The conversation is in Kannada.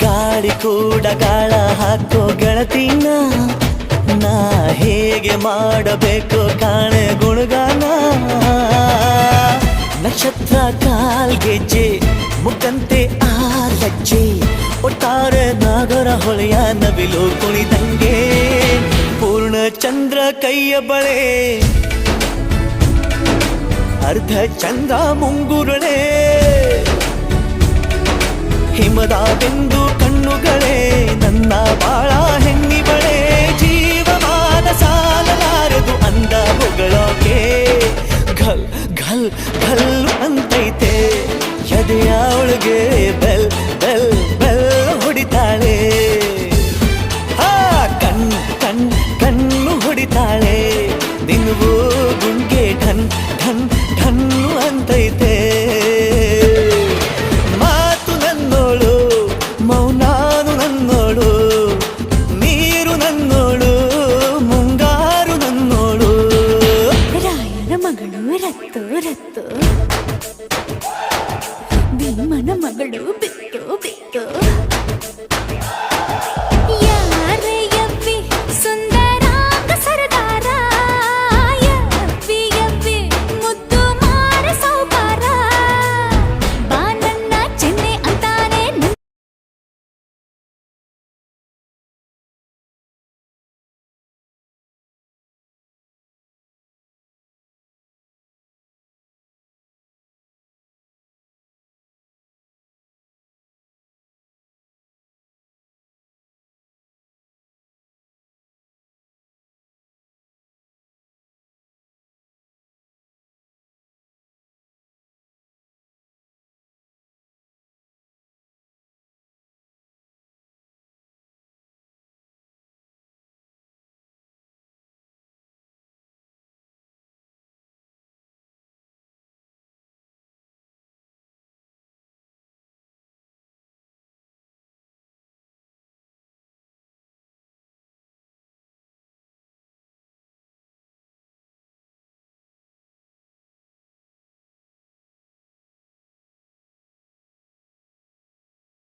ಗಾಳಿ ಕೂಡ ಗಾಳ ಹಾಕೋ ಗೆಳತಿನ ನಾ ಹೇಗೆ ಮಾಡಬೇಕು ಕಾಣೆ ಗುಣಗಾನ ನಕ್ಷತ್ರ ಕಾಲ್ಗೆಜ್ಜೆ ಮುಖಂತೆ ಆಲಜ್ಜೆ ಒಟ್ಟಾರೆ ನಾಗರ ಹೊಳೆಯ ನವಿಲು ಕುಣಿದಂಗೆ ಪೂರ್ಣ ಚಂದ್ರ ಕೈಯ ಬಳೆ ಅರ್ಧ ಚಂದ್ರ ಮುಂಗುರುಳೆ ಹಿಮದ ಬಿಂದು ಕಣ್ಣುಗಳೇ ನನ್ನ ಬಾಳ ಹೆಣ್ಣಿಬಳೆ ಜೀವಮಾನ ಸಾಲಲಾರದು ಅಂದ ಹೊಗಳೋಕೆ ಘಲ್ ಘಲ್ ಘಲ್ ಅಂತೈತೆ ಎದೆಯ ಒಳಗೆ